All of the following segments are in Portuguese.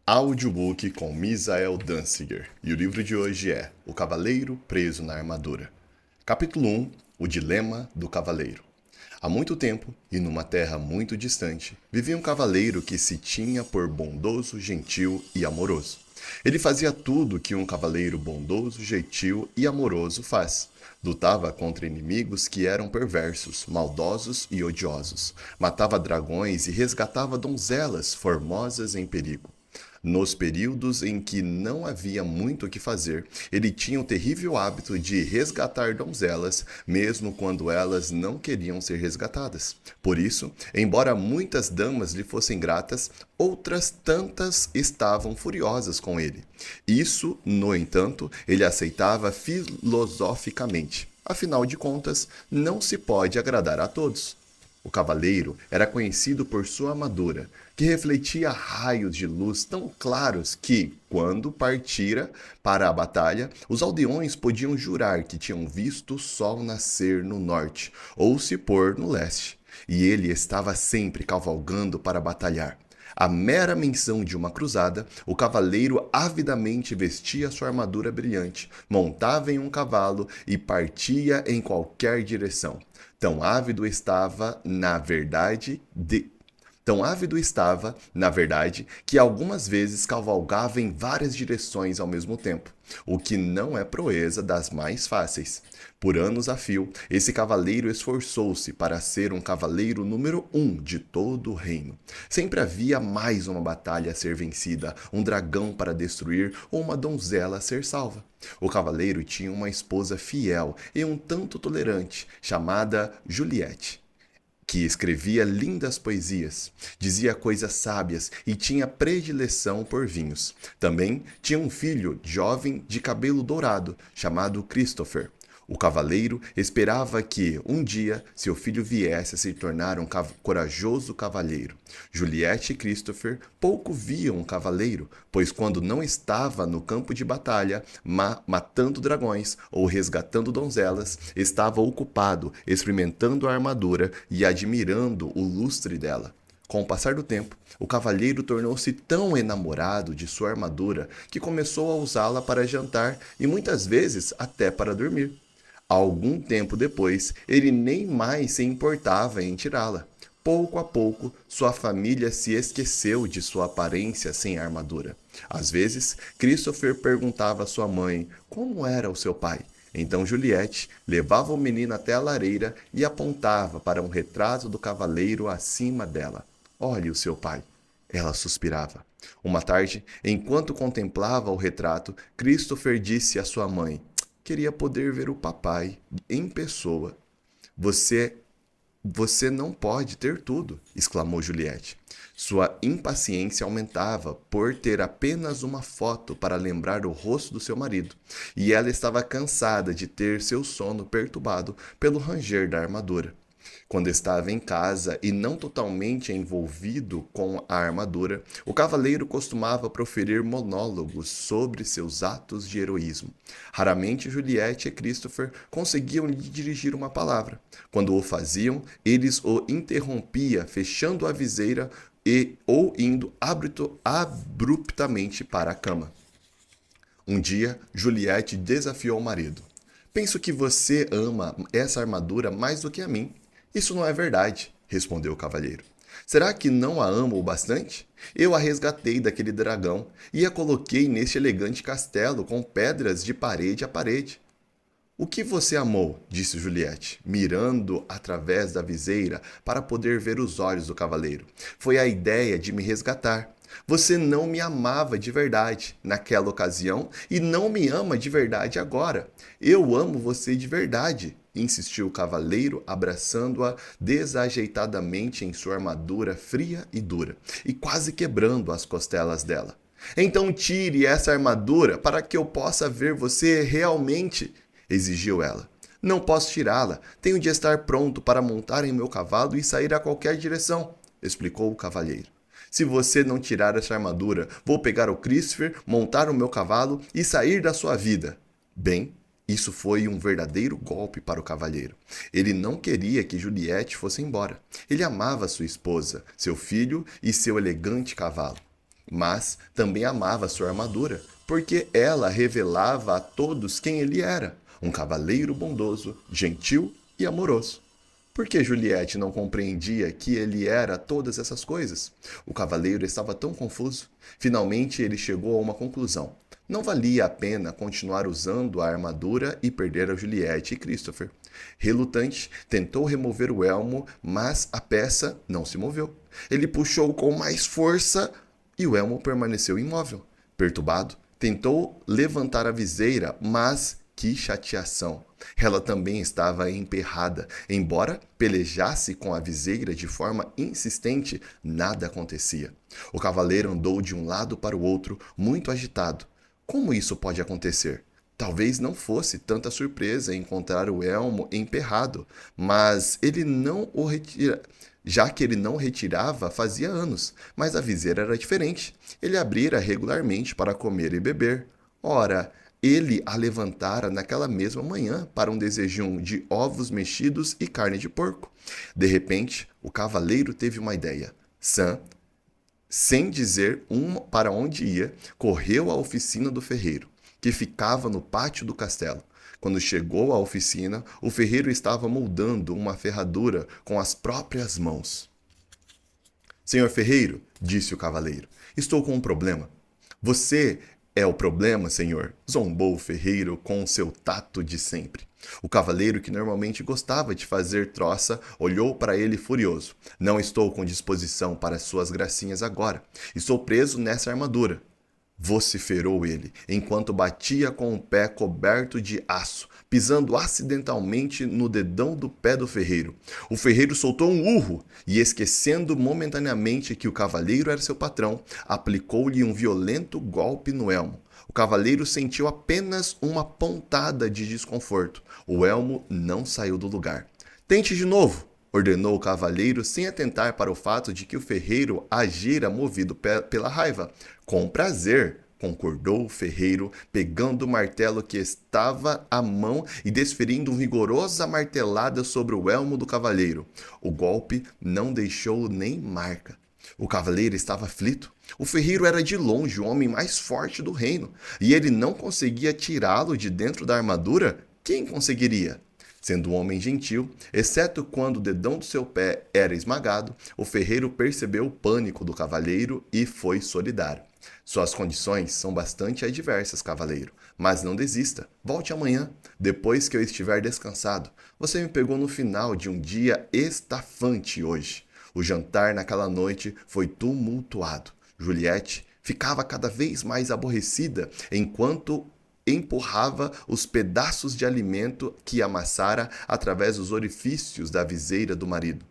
Audiobook com Misael Danziger. E o livro de hoje é O Cavaleiro Preso na Armadura. Capítulo 1. O Dilema do Cavaleiro. Há muito tempo, e numa terra muito distante, vivia um cavaleiro que se tinha por bondoso, gentil e amoroso. Ele fazia tudo que um cavaleiro bondoso, gentil e amoroso faz. Lutava contra inimigos que eram perversos, maldosos e odiosos. Matava dragões e resgatava donzelas formosas em perigo. Nos períodos em que não havia muito o que fazer, ele tinha o terrível hábito de resgatar donzelas, mesmo quando elas não queriam ser resgatadas. Por isso, embora muitas damas lhe fossem gratas, outras tantas estavam furiosas com ele. Isso, no entanto, ele aceitava filosoficamente. Afinal de contas, não se pode agradar a todos. O cavaleiro era conhecido por sua armadura, que refletia raios de luz tão claros que, quando partira para a batalha, os aldeões podiam jurar que tinham visto o sol nascer no norte ou se pôr no leste. E ele estava sempre cavalgando para batalhar. À mera menção de uma cruzada, o cavaleiro avidamente vestia sua armadura brilhante, montava em um cavalo e partia em qualquer direção. Tão ávido estava, na verdade, que algumas vezes cavalgava em várias direções ao mesmo tempo, o que não é proeza das mais fáceis. Por anos a fio, esse cavaleiro esforçou-se para ser um cavaleiro número 1 de todo o reino. Sempre havia mais uma batalha a ser vencida, um dragão para destruir ou uma donzela a ser salva. O cavaleiro tinha uma esposa fiel e um tanto tolerante, chamada Juliette, que escrevia lindas poesias, dizia coisas sábias e tinha predileção por vinhos. Também tinha um filho jovem de cabelo dourado, chamado Christopher. O cavaleiro esperava que, um dia, seu filho viesse a se tornar um corajoso cavalheiro. Juliette e Christopher pouco viam um cavaleiro, pois quando não estava no campo de batalha, matando dragões ou resgatando donzelas, estava ocupado experimentando a armadura e admirando o lustre dela. Com o passar do tempo, o cavalheiro tornou-se tão enamorado de sua armadura que começou a usá-la para jantar e muitas vezes até para dormir. Algum tempo depois, ele nem mais se importava em tirá-la. Pouco a pouco, sua família se esqueceu de sua aparência sem armadura. Às vezes, Christopher perguntava à sua mãe como era o seu pai. Então Juliette levava o menino até a lareira e apontava para um retrato do cavaleiro acima dela. Olhe o seu pai. Ela suspirava. Uma tarde, enquanto contemplava o retrato, Christopher disse à sua mãe: queria poder ver o papai em pessoa. Você você não pode ter tudo, exclamou Juliette. Sua impaciência aumentava por ter apenas uma foto para lembrar o rosto do seu marido, e ela estava cansada de ter seu sono perturbado pelo ranger da armadura. Quando estava em casa e não totalmente envolvido com a armadura, o cavaleiro costumava proferir monólogos sobre seus atos de heroísmo. Raramente Juliette e Christopher conseguiam lhe dirigir uma palavra. Quando o faziam, eles o interrompia, fechando a viseira ou indo abruptamente para a cama. Um dia, Juliette desafiou o marido. Penso que você ama essa armadura mais do que a mim. Isso não é verdade, respondeu o cavalheiro. Será que não a amo o bastante? Eu a resgatei daquele dragão e a coloquei neste elegante castelo com pedras de parede a parede. O que você amou? Disse Juliette, mirando através da viseira para poder ver os olhos do cavaleiro. Foi a ideia de me resgatar. Você não me amava de verdade naquela ocasião e não me ama de verdade agora. Eu amo você de verdade, insistiu o cavaleiro, abraçando-a desajeitadamente em sua armadura fria e dura, e quase quebrando as costelas dela. Então tire essa armadura para que eu possa ver você realmente, exigiu ela. Não posso tirá-la. Tenho de estar pronto para montar em meu cavalo e sair a qualquer direção, explicou o cavalheiro. Se você não tirar essa armadura, vou pegar o Christopher, montar o meu cavalo e sair da sua vida. Bem, isso foi um verdadeiro golpe para o cavalheiro. Ele não queria que Juliette fosse embora. Ele amava sua esposa, seu filho e seu elegante cavalo. mas também amava sua armadura, porque ela revelava a todos quem ele era, um cavaleiro bondoso, gentil e amoroso. Por que Juliette não compreendia que ele era todas essas coisas? O cavaleiro estava tão confuso. Finalmente ele chegou a uma conclusão. Não valia a pena continuar usando a armadura e perder a Juliette e Christopher. Relutante, tentou remover o elmo, mas a peça não se moveu. Ele puxou com mais força e o elmo permaneceu imóvel. Perturbado, tentou levantar a viseira, mas que chateação! Ela também estava emperrada. Embora pelejasse com a viseira de forma insistente, nada acontecia. O cavaleiro andou de um lado para o outro, muito agitado. Como isso pode acontecer? Talvez não fosse tanta surpresa encontrar o elmo emperrado, mas ele não o retira... já que ele não retirava fazia anos, mas a viseira era diferente. Ele abrira regularmente para comer e beber. Ora, ele a levantara naquela mesma manhã para um desejum de ovos mexidos e carne de porco. De repente, o cavaleiro teve uma ideia. Sam, sem dizer para onde ia, correu à oficina do ferreiro, que ficava no pátio do castelo. Quando chegou à oficina, o ferreiro estava moldando uma ferradura com as próprias mãos. Senhor ferreiro, disse o cavaleiro, estou com um problema. Você é o problema, senhor? Zombou o ferreiro com seu tato de sempre. O cavaleiro, que normalmente gostava de fazer troça, olhou para ele furioso. Não estou com disposição para suas gracinhas agora. Estou preso nessa armadura. Vociferou ele, enquanto batia com o pé coberto de aço, pisando acidentalmente no dedão do pé do ferreiro. O ferreiro soltou um urro e, esquecendo momentaneamente que o cavaleiro era seu patrão, aplicou-lhe um violento golpe no elmo. O cavaleiro sentiu apenas uma pontada de desconforto. O elmo não saiu do lugar. Tente de novo, ordenou o cavaleiro sem atentar para o fato de que o ferreiro agira movido pela raiva. Com prazer, concordou o ferreiro, pegando o martelo que estava à mão e desferindo uma vigorosa martelada sobre o elmo do cavaleiro. O golpe não deixou nem marca. O cavaleiro estava aflito. O ferreiro era de longe o homem mais forte do reino, e ele não conseguia tirá-lo de dentro da armadura? Quem conseguiria? Sendo um homem gentil, exceto quando o dedão do seu pé era esmagado, o ferreiro percebeu o pânico do cavaleiro e foi solidário. Suas condições são bastante adversas, cavaleiro, mas não desista. Volte amanhã, depois que eu estiver descansado. Você me pegou no final de um dia estafante hoje. O jantar naquela noite foi tumultuado. Juliette ficava cada vez mais aborrecida enquanto empurrava os pedaços de alimento que amassara através dos orifícios da viseira do marido.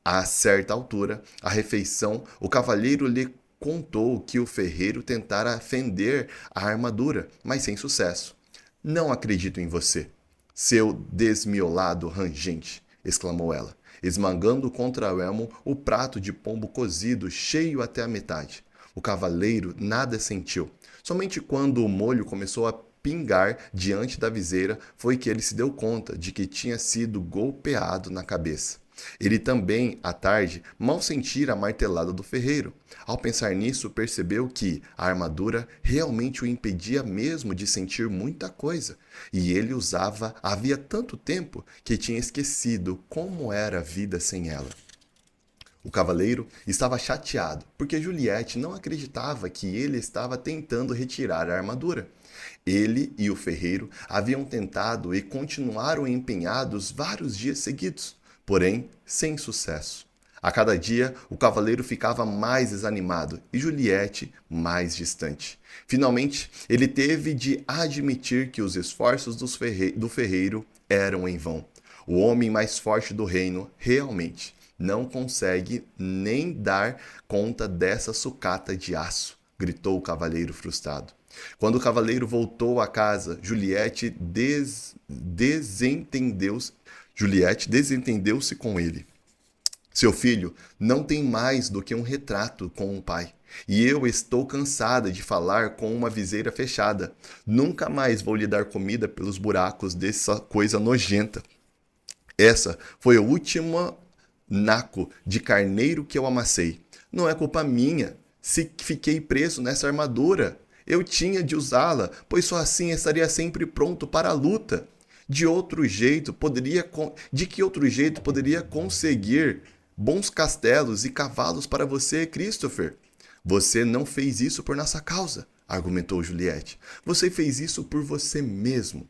A certa altura, a refeição, o cavalheiro lhe contou que o ferreiro tentara fender a armadura, mas sem sucesso. Não acredito em você, seu desmiolado rangente, exclamou ela, esmagando contra o elmo o prato de pombo cozido cheio até a metade. O cavaleiro nada sentiu. Somente quando o molho começou a pingar diante da viseira foi que ele se deu conta de que tinha sido golpeado na cabeça. Ele também, à tarde, mal sentira a martelada do ferreiro. Ao pensar nisso, percebeu que a armadura realmente o impedia mesmo de sentir muita coisa, e ele usava havia tanto tempo que tinha esquecido como era a vida sem ela. O cavaleiro estava chateado, porque Juliette não acreditava que ele estava tentando retirar a armadura. Ele e o ferreiro haviam tentado e continuaram empenhados vários dias seguidos, porém sem sucesso. A cada dia, o cavaleiro ficava mais desanimado e Juliette mais distante. Finalmente, ele teve de admitir que os esforços do ferreiro eram em vão. O homem mais forte do reino realmente não consegue nem dar conta dessa sucata de aço, gritou o cavaleiro frustrado. Quando o cavaleiro voltou à casa, Juliette desentendeu-se com ele. Seu filho não tem mais do que um retrato com o pai. E eu estou cansada de falar com uma viseira fechada. Nunca mais vou lhe dar comida pelos buracos dessa coisa nojenta. Essa foi a última naco de carneiro que eu amassei. Não é culpa minha se fiquei preso nessa armadura? Eu tinha de usá-la, pois só assim estaria sempre pronto para a luta. De que outro jeito poderia conseguir bons castelos e cavalos para você, Christopher? Você não fez isso por nossa causa, argumentou Juliette. Você fez isso por você mesmo.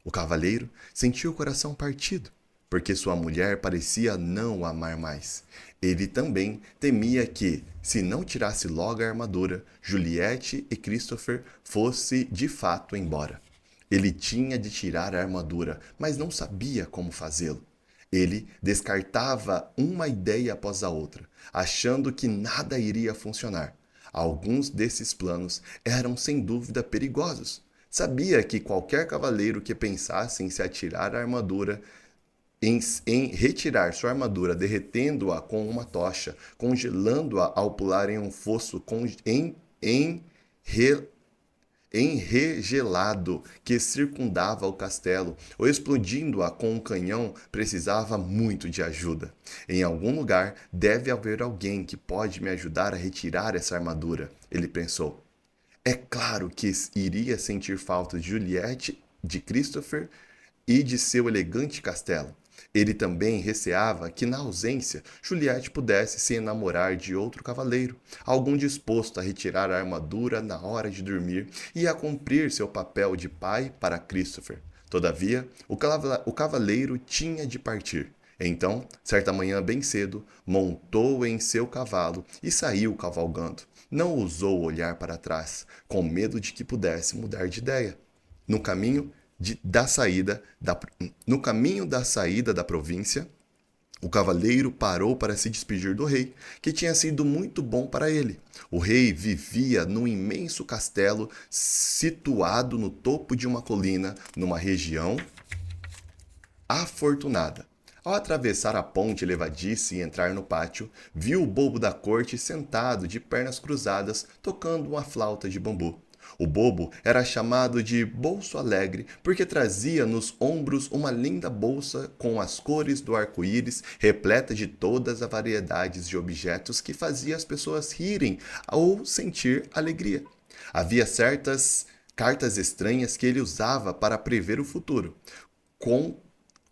O cavaleiro sentiu o coração partido, porque sua mulher parecia não o amar mais. Ele também temia que, se não tirasse logo a armadura, Juliette e Christopher fossem de fato embora. Ele tinha de tirar a armadura, mas não sabia como fazê-lo. Ele descartava uma ideia após a outra, achando que nada iria funcionar. Alguns desses planos eram sem dúvida perigosos. Sabia que qualquer cavaleiro que pensasse em se atirar a armadura, em retirar sua armadura, derretendo-a com uma tocha, congelando-a ao pular em um fosso enregelado que circundava o castelo, ou explodindo-a com um canhão, precisava muito de ajuda. Em algum lugar deve haver alguém que pode me ajudar a retirar essa armadura, ele pensou. É claro que iria sentir falta de Juliette, de Christopher e de seu elegante castelo. Ele também receava que, na ausência, Juliette pudesse se enamorar de outro cavaleiro, algum disposto a retirar a armadura na hora de dormir e a cumprir seu papel de pai para Christopher. Todavia, o cavaleiro tinha de partir. Então, certa manhã bem cedo, montou em seu cavalo e saiu cavalgando. Não ousou olhar para trás, com medo de que pudesse mudar de ideia. No caminho da saída da província, o cavaleiro parou para se despedir do rei, que tinha sido muito bom para ele. O rei vivia num imenso castelo situado no topo de uma colina, numa região afortunada. Ao atravessar a ponte levadiça e entrar no pátio, viu o bobo da corte sentado de pernas cruzadas, tocando uma flauta de bambu. O bobo era chamado de Bolso Alegre porque trazia nos ombros uma linda bolsa com as cores do arco-íris, repleta de todas as variedades de objetos que fazia as pessoas rirem ou sentir alegria. Havia certas cartas estranhas que ele usava para prever o futuro,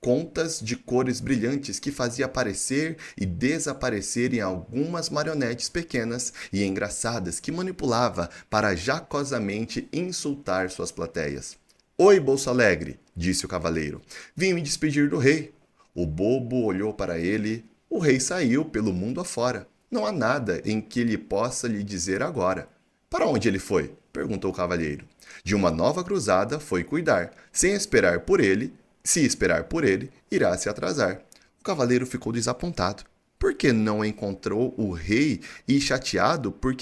contas de cores brilhantes que fazia aparecer e desaparecer em algumas marionetes pequenas e engraçadas que manipulava para jocosamente insultar suas plateias. Oi, Bolso Alegre, disse o cavaleiro. Vim me despedir do rei. O bobo olhou para ele. O rei saiu pelo mundo afora. Não há nada em que lhe possa lhe dizer agora. Para onde ele foi? Perguntou o cavalheiro. De uma nova cruzada foi cuidar, sem esperar por ele. Se esperar por ele, irá se atrasar. O cavaleiro ficou desapontado. Por que não encontrou o rei e chateado por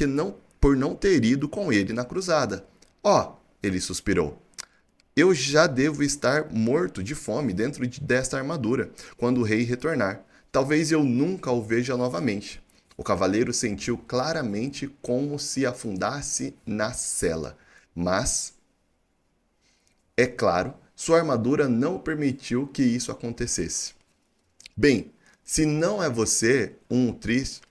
não ter ido com ele na cruzada? Ele suspirou. Eu já devo estar morto de fome dentro desta armadura, quando o rei retornar. Talvez eu nunca o veja novamente. O cavaleiro sentiu claramente como se afundasse na sela. Mas, é claro, sua armadura não permitiu que isso acontecesse. Bem, se não é você um triste...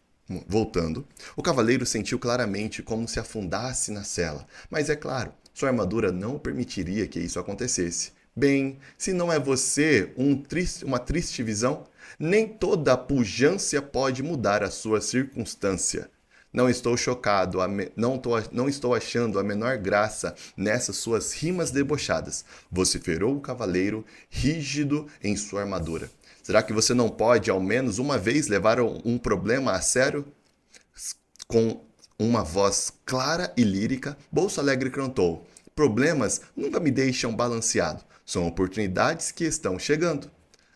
Voltando, o cavaleiro sentiu claramente como se afundasse na sela. Mas é claro, sua armadura não permitiria que isso acontecesse. Bem, se não é você uma triste visão, nem toda a pujança pode mudar a sua circunstância. Não estou chocado, não estou achando a menor graça nessas suas rimas debochadas, vociferou o cavaleiro, rígido em sua armadura. Será que você não pode, ao menos uma vez, levar um problema a sério? Com uma voz clara e lírica, Bolso Alegre cantou. Problemas nunca me deixam balanceado, são oportunidades que estão chegando.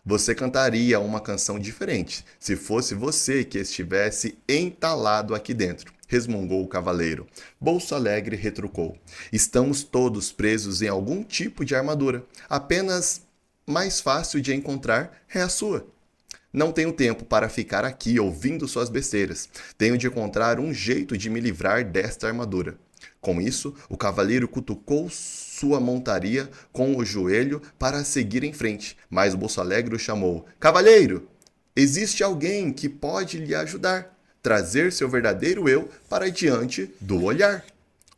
Você cantaria uma canção diferente se fosse você que estivesse entalado aqui dentro, resmungou o cavaleiro. Bolso Alegre retrucou. Estamos todos presos em algum tipo de armadura. Apenas mais fácil de encontrar é a sua. Não tenho tempo para ficar aqui ouvindo suas besteiras. Tenho de encontrar um jeito de me livrar desta armadura. Com isso, o cavaleiro cutucou sua montaria com o joelho para seguir em frente, mas o Bolso Alegre o chamou. Cavalheiro, existe alguém que pode lhe ajudar. trazer seu verdadeiro eu para diante do olhar.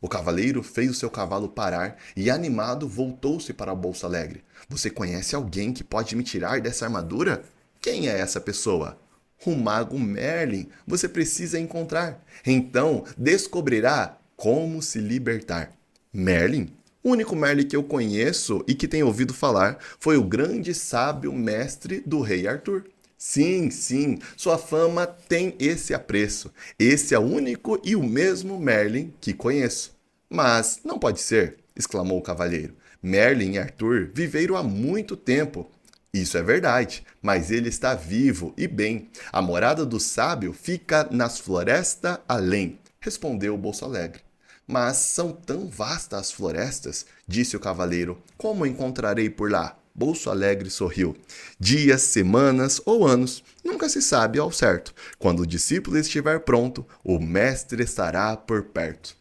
O cavaleiro fez o seu cavalo parar e, animado, voltou-se para a Bolsa Alegre. Você conhece alguém que pode me tirar dessa armadura? Quem é essa pessoa? O mago Merlin. Você precisa encontrar. Então descobrirá como se libertar. Merlin? O único Merlin que eu conheço e que tenho ouvido falar foi o grande sábio mestre do rei Arthur. Sim, sim, sua fama tem esse apreço. Esse é o único e o mesmo Merlin que conheço. Mas não pode ser, exclamou o cavalheiro. Merlin e Arthur viveram há muito tempo. Isso é verdade, mas ele está vivo e bem. A morada do sábio fica nas florestas além, respondeu o Bolso Alegre. Mas são tão vastas as florestas, disse o cavaleiro, como encontrarei por lá? Bolso Alegre sorriu. Dias, semanas ou anos, nunca se sabe ao certo. Quando o discípulo estiver pronto, o mestre estará por perto.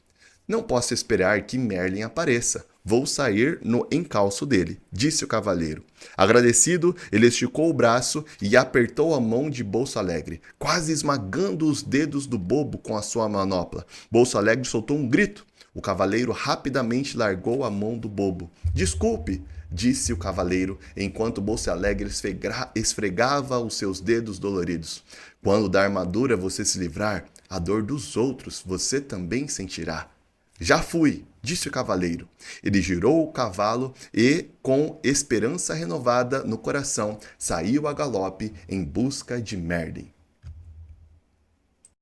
Não posso esperar que Merlin apareça. Vou sair no encalço dele, disse o cavaleiro. Agradecido, ele esticou o braço e apertou a mão de Bolso Alegre, quase esmagando os dedos do bobo com a sua manopla. Bolso Alegre soltou um grito. O cavaleiro rapidamente largou a mão do bobo. Desculpe, disse o cavaleiro, enquanto Bolso Alegre esfregava os seus dedos doloridos. Quando da armadura você se livrar, a dor dos outros você também sentirá. Já fui, disse o cavaleiro. Ele girou o cavalo e, com esperança renovada no coração, saiu a galope em busca de Merlin.